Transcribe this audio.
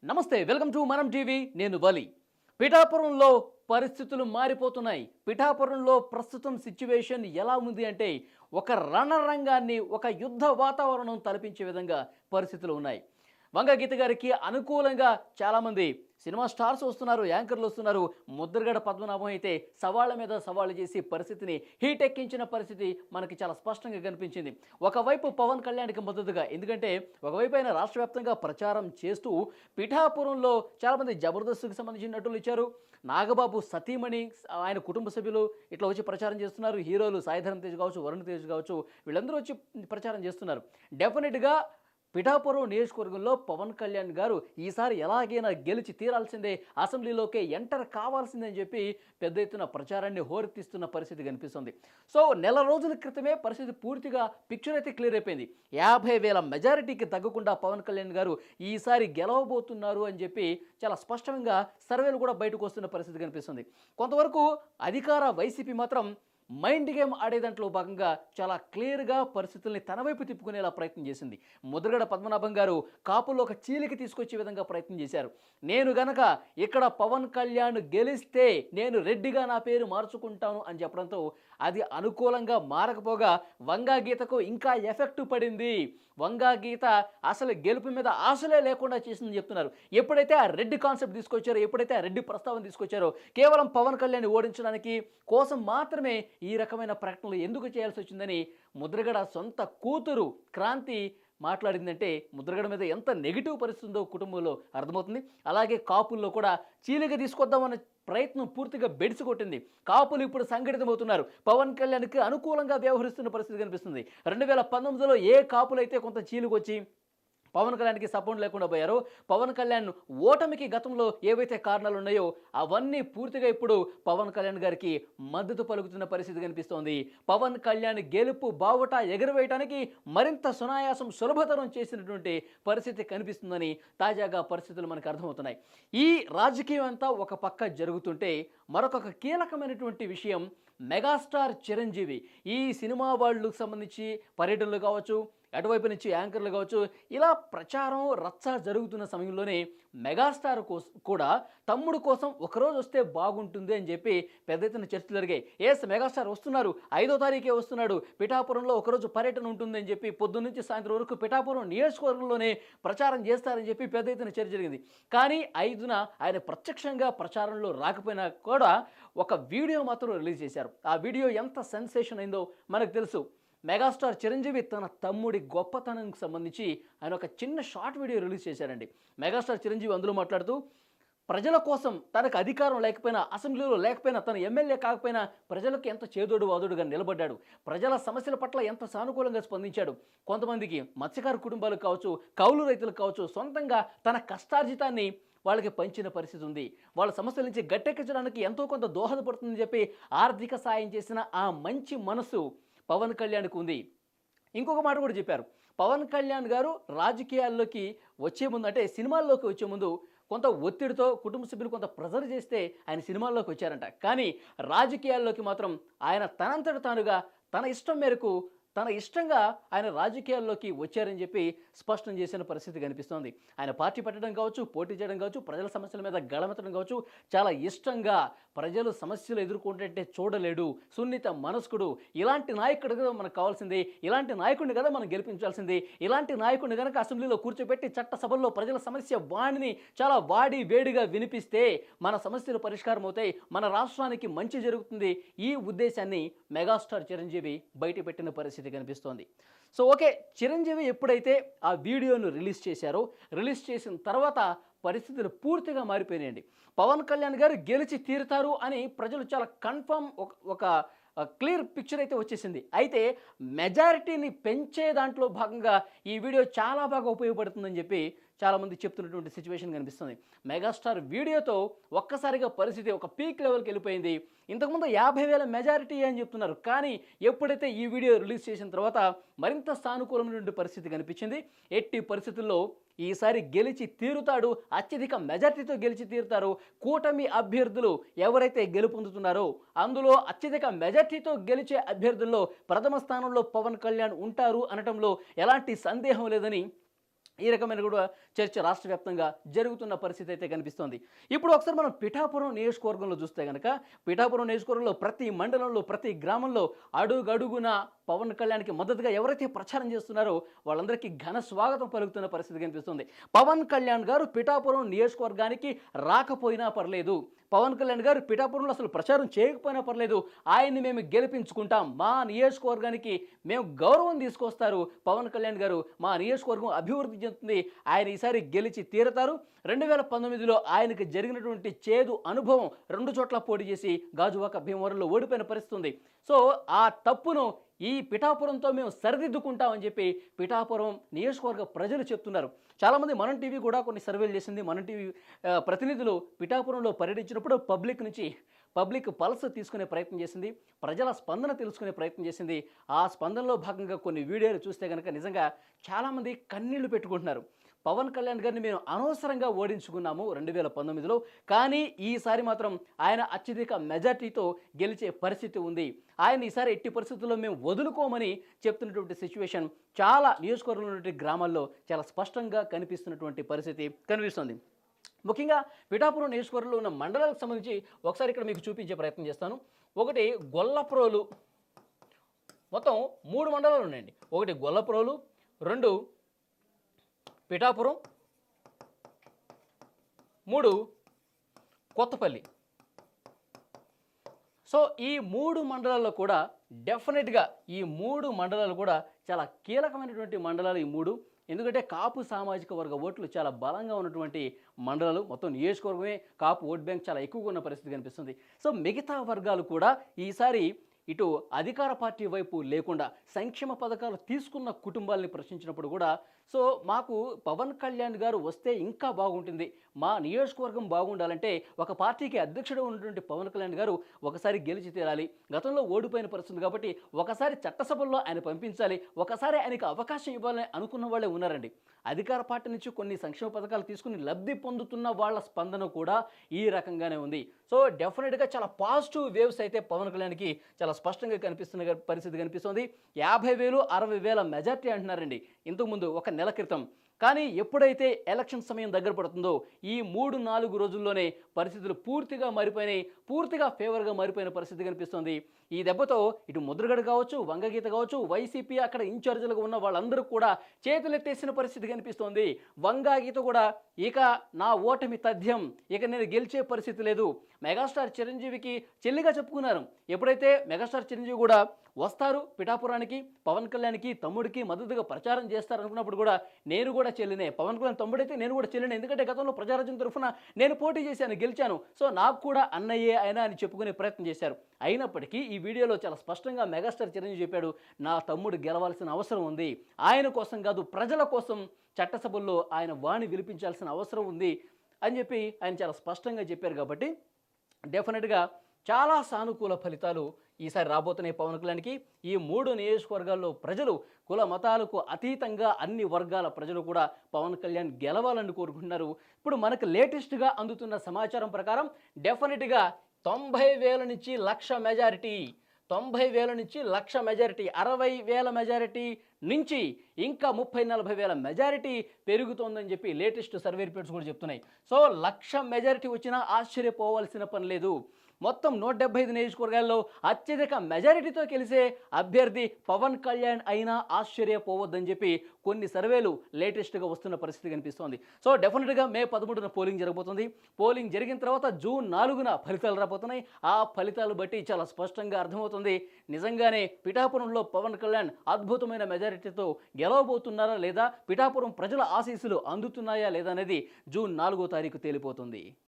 నమస్తే, welcome to మనం TV. నేను వలి. పిఠాపురంలో పరిస్థితులు మారిపోతున్నాయి. పిఠాపురంలో ప్రస్తుతం సిచ్యువేషన్ ఎలా ఉంది అంటే ఒక రణరంగాన్ని, ఒక యుద్ధ వాతావరణం తలపించే విధంగా పరిస్థితులు ఉన్నాయి. వంగ గీత గారికి అనుకూలంగా చాలామంది సినిమా స్టార్స్ వస్తున్నారు, యాంకర్లు వస్తున్నారు. ముద్రగడ పద్మనాభం అయితే సవాళ్ళ మీద సవాళ్ళు చేసి పరిస్థితిని హీట్ ఎక్కించిన పరిస్థితి మనకి చాలా స్పష్టంగా కనిపించింది. ఒకవైపు పవన్ కళ్యాణ్కి మద్దతుగా, ఎందుకంటే ఒకవైపు ఆయన రాష్ట్ర వ్యాప్తంగా ప్రచారం చేస్తూ పిఠాపురంలో చాలామంది జబర్దస్త్కి సంబంధించిన నటులు ఇచ్చారు. నాగబాబు సతీమణి, ఆయన కుటుంబ సభ్యులు ఇట్లా వచ్చి ప్రచారం చేస్తున్నారు. హీరోలు సాయిధరం తేజ్ కావచ్చు, వరుణ్ తేజ్ కావచ్చు, వీళ్ళందరూ వచ్చి ప్రచారం చేస్తున్నారు. డెఫినెట్గా పిఠాపురం నియోజకవర్గంలో పవన్ కళ్యాణ్ గారు ఈసారి ఎలాగైనా గెలిచి తీరాల్సిందే, అసెంబ్లీలోకే ఎంటర్ కావాల్సిందే అని చెప్పి పెద్ద ఎత్తున ప్రచారాన్ని హోరెత్తిస్తున్న పరిస్థితి కనిపిస్తుంది. సో నెల రోజుల క్రితమే పరిస్థితి పూర్తిగా పిక్చర్ అయితే క్లియర్ అయిపోయింది. 50,000 మెజారిటీకి తగ్గకుండా పవన్ కళ్యాణ్ గారు ఈసారి గెలవబోతున్నారు అని చెప్పి చాలా స్పష్టంగా సర్వేలు కూడా బయటకు వస్తున్న పరిస్థితి కనిపిస్తుంది. కొంతవరకు అధికార వైసీపీ మాత్రం మైండ్ గేమ్ ఆడే దాంట్లో భాగంగా చాలా క్లియర్గా పరిస్థితుల్ని తన వైపు తిప్పుకునేలా ప్రయత్నం చేసింది. ముద్రగడ పద్మనాభం గారు కాపుల్లో ఒక చీలిక తీసుకొచ్చే విధంగా ప్రయత్నం చేశారు. నేను గనక ఇక్కడ పవన్ కళ్యాణ్ గెలిస్తే నేను రెడ్డిగా నా పేరు మార్చుకుంటాను అని చెప్పడంతో అది అనుకూలంగా మారకపోగా వంగా గీతకు ఇంకా ఎఫెక్ట్ పడింది. వంగా గీత అసలు గెలుపు మీద ఆశలే లేకుండా చేసిందని చెప్తున్నారు. ఎప్పుడైతే ఆ రెడ్డి కాన్సెప్ట్ తీసుకొచ్చారో, ఎప్పుడైతే ఆ రెడ్డి ప్రస్తావన తీసుకొచ్చారో, కేవలం పవన్ కళ్యాణ్ ఓడించడానికి కోసం మాత్రమే ఈ రకమైన ప్రకటనలు ఎందుకు చేయాల్సి వచ్చిందని ముద్రగడ సొంత కూతురు క్రాంతి మాట్లాడిందంటే ముద్రగడ మీద ఎంత నెగిటివ్ పరిస్థితి ఉందో కుటుంబంలో అర్థమవుతుంది. అలాగే కాపుల్లో కూడా చీలిక తీసుకొద్దామన్న ప్రయత్నం పూర్తిగా బెడిసికొట్టింది. కాపులు ఇప్పుడు సంఘటితమవుతున్నారు. పవన్ కళ్యాణ్కి అనుకూలంగా వ్యవహరిస్తున్న పరిస్థితి కనిపిస్తుంది. 2019లో ఏ కాపులైతే కొంత చీలికొచ్చి పవన్ కళ్యాణ్కి సపోర్ట్ లేకుండా పోయారో, పవన్ కళ్యాణ్ ఓటమికి గతంలో ఏవైతే కారణాలు ఉన్నాయో అవన్నీ పూర్తిగా ఇప్పుడు పవన్ కళ్యాణ్ గారికి మద్దతు పలుకుతున్న పరిస్థితి కనిపిస్తోంది. పవన్ కళ్యాణ్ గెలుపు బావుట ఎగరవేయడానికి మరింత సునాయాసం, సులభతరం చేసినటువంటి పరిస్థితి కనిపిస్తుందని తాజాగా పరిస్థితులు మనకు అర్థమవుతున్నాయి. ఈ రాజకీయం అంతా ఒక పక్క జరుగుతుంటే మరొక కీలకమైనటువంటి విషయం మెగాస్టార్ చిరంజీవి ఈ సినిమా వాళ్ళకు సంబంధించి పర్యటనలు కావచ్చు, అటువైపు నుంచి యాంకర్లు కావచ్చు, ఇలా ప్రచారం రచ్చ జరుగుతున్న సమయంలోనే మెగాస్టార్ కూడా తమ్ముడు కోసం ఒకరోజు వస్తే బాగుంటుంది అని చెప్పి పెద్ద ఎత్తున చర్చలు జరిగాయి. మెగాస్టార్ వస్తున్నారు, 5వ తారీఖే వస్తున్నాడు, పిఠాపురంలో ఒకరోజు పర్యటన ఉంటుందని చెప్పి పొద్దున్న నుంచి సాయంత్రం వరకు పిఠాపురం నియోజకవర్గంలోనే ప్రచారం చేస్తారని చెప్పి పెద్ద ఎత్తున చర్చ జరిగింది. కానీ 5న ఆయన ప్రత్యక్షంగా ప్రచారంలో రాకపోయినా కూడా ఒక వీడియో మాత్రం రిలీజ్ చేశారు. ఆ వీడియో ఎంత సెన్సేషన్ అయిందో మనకు తెలుసు. మెగాస్టార్ చిరంజీవి తన తమ్ముడి గొప్పతనానికి సంబంధించి ఆయన ఒక చిన్న షార్ట్ వీడియో రిలీజ్ చేశారండి. మెగాస్టార్ చిరంజీవి అందులో మాట్లాడుతూ ప్రజల కోసం తనకు అధికారం లేకపోయినా, అసెంబ్లీలో లేకపోయినా, తన ఎమ్మెల్యే కాకపోయినా ప్రజలకు ఎంత చేదోడు వాదోడుగా నిలబడ్డాడు, ప్రజల సమస్యల పట్ల ఎంత సానుకూలంగా స్పందించాడు. కొంతమందికి మత్స్యకారు కుటుంబాలకు కావచ్చు, కౌలు రైతులకు కావచ్చు, సొంతంగా తన కష్టార్జితాన్ని వాళ్ళకి పంచిన పరిస్థితి ఉంది. వాళ్ళ సమస్యల నుంచి గట్టెక్కించడానికి ఎంతో కొంత దోహదపడుతుందని చెప్పి ఆర్థిక సాయం చేసిన ఆ మంచి మనసు పవన్ కళ్యాణ్కి ఉంది. ఇంకొక మాట కూడా చెప్పారు. పవన్ కళ్యాణ్ గారు రాజకీయాల్లోకి వచ్చే ముందు, అంటే సినిమాల్లోకి వచ్చే ముందు కొంత ఒత్తిడితో కుటుంబ సభ్యులు కొంత ప్రెజర్ చేస్తే ఆయన సినిమాల్లోకి వచ్చారంట. కానీ రాజకీయాల్లోకి మాత్రం ఆయన తనంతట తానుగా తన ఇష్టం మేరకు తన ఇష్టంగా ఆయన రాజకీయాల్లోకి వచ్చారని చెప్పి స్పష్టం చేసిన పరిస్థితి కనిపిస్తోంది. ఆయన పార్టీ పెట్టడం కావచ్చు, పోటీ చేయడం కావచ్చు, ప్రజల సమస్యల మీద గళమెత్తడం కావచ్చు, చాలా ఇష్టంగా ప్రజలు సమస్యలు ఎదుర్కొంటే చూడలేడు, సున్నిత మనస్కుడు, ఇలాంటి నాయకుడు కదా మనకు కావాల్సింది, ఇలాంటి నాయకుడిని కదా మనం గెలిపించాల్సింది, ఇలాంటి నాయకుడిని కనుక అసెంబ్లీలో కూర్చోబెట్టి చట్టసభల్లో ప్రజల సమస్య వాణిని చాలా వాడి వేడిగా వినిపిస్తే మన సమస్యలు పరిష్కారం అవుతాయి, మన రాష్ట్రానికి మంచి జరుగుతుంది. ఈ ఉద్దేశాన్ని మెగాస్టార్ చిరంజీవి బయటపెట్టిన పరిస్థితి కనిపిస్తోంది. సో ఓకే, చిరంజీవి ఎప్పుడైతే ఆ వీడియోను రిలీజ్ చేశారో, రిలీజ్ చేసిన తర్వాత పరిస్థితులు పూర్తిగా మారిపోయినాయండి. పవన్ కళ్యాణ్ గారు గెలిచి తీరుతారు అని ప్రజలు చాలా కన్ఫర్మ్ ఒక క్లియర్ పిక్చర్ అయితే వచ్చేసింది. అయితే మెజారిటీని పెంచే దాంట్లో భాగంగా ఈ వీడియో చాలా బాగా ఉపయోగపడుతుందని చెప్పి చాలామంది చెప్తున్నటువంటి సిచ్యువేషన్ కనిపిస్తుంది. మెగాస్టార్ వీడియోతో ఒక్కసారిగా పరిస్థితి ఒక పీక్ లెవెల్కి వెళ్ళిపోయింది. ఇంతకుముందు 50,000 మెజారిటీ అని చెప్తున్నారు. కానీ ఎప్పుడైతే ఈ వీడియో రిలీజ్ చేసిన తర్వాత మరింత సానుకూలమైనటువంటి పరిస్థితి కనిపించింది. ఎట్టి పరిస్థితుల్లో ఈసారి గెలిచి తీరుతాడు, అత్యధిక మెజార్టీతో గెలిచి తీరుతారు. కూటమి అభ్యర్థులు ఎవరైతే గెలుపొందుతున్నారో అందులో అత్యధిక మెజార్టీతో గెలిచే అభ్యర్థుల్లో ప్రథమ స్థానంలో పవన్ కళ్యాణ్ ఉంటారు అనటంలో ఎలాంటి సందేహం లేదని ఈ రకమైన కూడా చర్చ రాష్ట్ర వ్యాప్తంగా జరుగుతున్న పరిస్థితి అయితే కనిపిస్తోంది. ఇప్పుడు ఒకసారి మనం పిఠాపురం నియోజకవర్గంలో చూస్తే గనక, పిఠాపురం నియోజకవర్గంలో ప్రతి మండలంలో, ప్రతి గ్రామంలో అడుగడుగున పవన్ కళ్యాణ్‌కి మద్దతుగా ఎవరైతే ప్రచారం చేస్తున్నారో వాళ్ళందరికీ ఘన స్వాగతం పలుకుతున్న పరిస్థితి కనిపిస్తుంది. పవన్ కళ్యాణ్ గారు పిఠాపురం నియోజకవర్గానికి రాకపోయినా పర్లేదు, పవన్ కళ్యాణ్ గారు పిఠాపురంలో అసలు ప్రచారం చేయకపోయినా పర్లేదు, ఆయన్ని మేము గెలిపించుకుంటాం, మా నియోజకవర్గానికి మేము గౌరవం తీసుకొస్తారు పవన్ కళ్యాణ్ గారు, మా నియోజకవర్గం అభివృద్ధి చెందుతుంది, ఆయన ఈసారి గెలిచి తీరతారు. 2019లో ఆయనకు జరిగినటువంటి చేదు అనుభవం, 2 చోట్ల పోటీ చేసి గాజువాక భీమవరంలో ఓడిపోయిన పరిస్థితి ఉంది. సో ఆ తప్పును ఈ పిఠాపురంతో మేము సరిదిద్దుకుంటామని చెప్పి పిఠాపురం నియోజకవర్గ ప్రజలు చెప్తున్నారు. చాలామంది మనం టీవీ కూడా కొన్ని సర్వేలు చేసింది. మనం టీవీ ప్రతినిధులు పిఠాపురంలో పర్యటించినప్పుడు పబ్లిక్ పల్స్ తీసుకునే ప్రయత్నం చేసింది, ప్రజల స్పందన తెలుసుకునే ప్రయత్నం చేసింది. ఆ స్పందనలో భాగంగా కొన్ని వీడియోలు చూస్తే కనుక నిజంగా చాలామంది కన్నీళ్లు పెట్టుకుంటున్నారు. పవన్ కళ్యాణ్ గారిని మేము అనవసరంగా ఓడించుకున్నాము 2019లో, కానీ ఈసారి మాత్రం ఆయన అత్యధిక మెజార్టీతో గెలిచే పరిస్థితి ఉంది, ఆయన ఈసారి ఎట్టి పరిస్థితుల్లో మేము వదులుకోమని చెప్తున్నటువంటి సిచ్యువేషన్ చాలా నియోజకవర్గంలో ఉన్నటువంటి గ్రామాల్లో చాలా స్పష్టంగా కనిపిస్తున్నటువంటి పరిస్థితి కనిపిస్తుంది. ముఖ్యంగా పిఠాపురం నియోజకవర్గంలో ఉన్న మండలాలకు సంబంధించి ఒకసారి ఇక్కడ మీకు చూపించే ప్రయత్నం చేస్తాను. ఒకటి గొల్లప్రోలు, మొత్తం 3 మండలాలు ఉన్నాయండి. ఒకటి గొల్లప్రోలు, 2 పిఠాపురం, 3 కొత్తపల్లి. సో ఈ 3 మండలాల్లో కూడా డెఫినెట్గా ఈ 3 మండలాలు కూడా చాలా కీలకమైనటువంటి మండలాలు ఈ 3. ఎందుకంటే కాపు సామాజిక వర్గ ఓట్లు చాలా బలంగా ఉన్నటువంటి మండలాలు. మొత్తం నియోజకవర్గమే కాపు ఓట్ బ్యాంక్ చాలా ఎక్కువగా ఉన్న పరిస్థితి కనిపిస్తుంది. సో మిగతా వర్గాలు కూడా ఈసారి ఇటు అధికార పార్టీ వైపు లేకుండా సంక్షేమ పథకాలు తీసుకున్న కుటుంబాలని ప్రశ్నించినప్పుడు కూడా, సో మాకు పవన్ కళ్యాణ్ గారు వస్తే ఇంకా బాగుంటుంది, మా నియోజకవర్గం బాగుండాలంటే ఒక పార్టీకి అధ్యక్షుడు ఉన్నటువంటి పవన్ కళ్యాణ్ గారు ఒకసారి గెలిచి తీరాలి, గతంలో ఓడిపోయిన పరిస్థితి కాబట్టి ఒకసారి చట్టసభల్లో ఆయన పంపించాలి, ఒకసారి ఆయనకు అవకాశం ఇవ్వాలని అనుకున్న వాళ్ళే ఉన్నారండి. అధికార పార్టీ నుంచి కొన్ని సంక్షేమ పథకాలు తీసుకుని లబ్ధి పొందుతున్న వాళ్ళ స్పందన కూడా ఈ రకంగానే ఉంది. సో డెఫినెట్గా చాలా పాజిటివ్ వేవ్స్ అయితే పవన్ కళ్యాణ్కి చాలా స్పష్టంగా కనిపిస్తున్న పరిస్థితి కనిపిస్తుంది. 50,000 60,000 మెజార్టీ అంటున్నారండి ఇంతకుముందు ఒక నెల క్రితం. కానీ ఎప్పుడైతే ఎలక్షన్ సమయం దగ్గర పడుతుందో ఈ 3-4 రోజుల్లోనే పరిస్థితులు పూర్తిగా మారిపోయినాయి, పూర్తిగా ఫేవర్గా మారిపోయిన పరిస్థితి కనిపిస్తుంది. ఈ దెబ్బతో ఇటు ముద్రగడ కావచ్చు, వంగగీత కావచ్చు, వైసీపీ అక్కడ ఇన్ఛార్జీలుగా ఉన్న వాళ్ళందరూ కూడా చేతులెత్తేసిన పరిస్థితి కనిపిస్తోంది. వంగగీత కూడా ఇక నా ఓటమి తథ్యం, ఇక నేను గెలిచే పరిస్థితి లేదు, మెగాస్టార్ చిరంజీవికి చెల్లిగా చెప్పుకున్నారు. ఎప్పుడైతే మెగాస్టార్ చిరంజీవి కూడా వస్తారు పిఠాపురానికి, పవన్ కళ్యాణ్కి తమ్ముడికి మద్దతుగా ప్రచారం చేస్తారనుకున్నప్పుడు కూడా నేను కూడా చెల్లినే, పవన్ కళ్యాణ్ తమ్ముడైతే నేను కూడా చెల్లినే, ఎందుకంటే గతంలో ప్రజారాజ్యం తరఫున నేను పోటీ చేశాను, గెలిచాను, సో నాకు కూడా అన్నయ్యే అయినా అని చెప్పుకునే ప్రయత్నం చేశారు. అయినప్పటికీ ఈ వీడియోలో చాలా స్పష్టంగా మెగాస్టార్ చిరంజీవి చెప్పాడు, నా తమ్ముడు గెలవాల్సిన అవసరం ఉంది, ఆయన కోసం కాదు ప్రజల కోసం చట్టసభల్లో ఆయన వాణి వినిపించాల్సిన అవసరం ఉంది అని చెప్పి ఆయన చాలా స్పష్టంగా చెప్పారు. కాబట్టి డెఫినెట్గా చాలా సానుకూల ఫలితాలు ఈసారి రాబోతున్నాయి పవన్ కళ్యాణ్కి. ఈ 3 నియోజకవర్గాల్లో ప్రజలు కుల మతాలకు అతీతంగా అన్ని వర్గాల ప్రజలు కూడా పవన్ కళ్యాణ్ గెలవాలని కోరుకుంటున్నారు. ఇప్పుడు మనకు లేటెస్ట్గా అందుతున్న సమాచారం ప్రకారం డెఫినెట్గా 90,000 నుంచి 1,00,000 మెజారిటీ, 90,000 నుంచి 1,00,000 మెజారిటీ, 60,000 మెజారిటీ నుంచి ఇంకా 30-40,000 మెజారిటీ పెరుగుతోందని చెప్పి లేటెస్ట్ సర్వే రిపోర్ట్స్ కూడా చెప్తున్నాయి. సో 1,00,000 మెజారిటీ వచ్చినా ఆశ్చర్యపోవాల్సిన పని లేదు. మొత్తం 175 నియోజకవర్గాల్లో అత్యధిక మెజారిటీతో గెలిచే అభ్యర్థి పవన్ కళ్యాణ్ అయినా ఆశ్చర్యపోవద్దని చెప్పి కొన్ని సర్వేలు లేటెస్ట్గా వస్తున్న పరిస్థితి కనిపిస్తోంది. సో డెఫినెట్గా మే 11న పోలింగ్ జరగబోతుంది. పోలింగ్ జరిగిన తర్వాత జూన్ 4న ఫలితాలు రాబోతున్నాయి. ఆ ఫలితాలు బట్టి చాలా స్పష్టంగా అర్థమవుతుంది నిజంగానే పిఠాపురంలో పవన్ కళ్యాణ్ అద్భుతమైన మెజారిటీతో గెలవబోతున్నారా లేదా, పిఠాపురం ప్రజల ఆశీస్సులు అందుతున్నాయా లేదా అనేది జూన్ 4వ తారీఖు తేలిపోతుంది.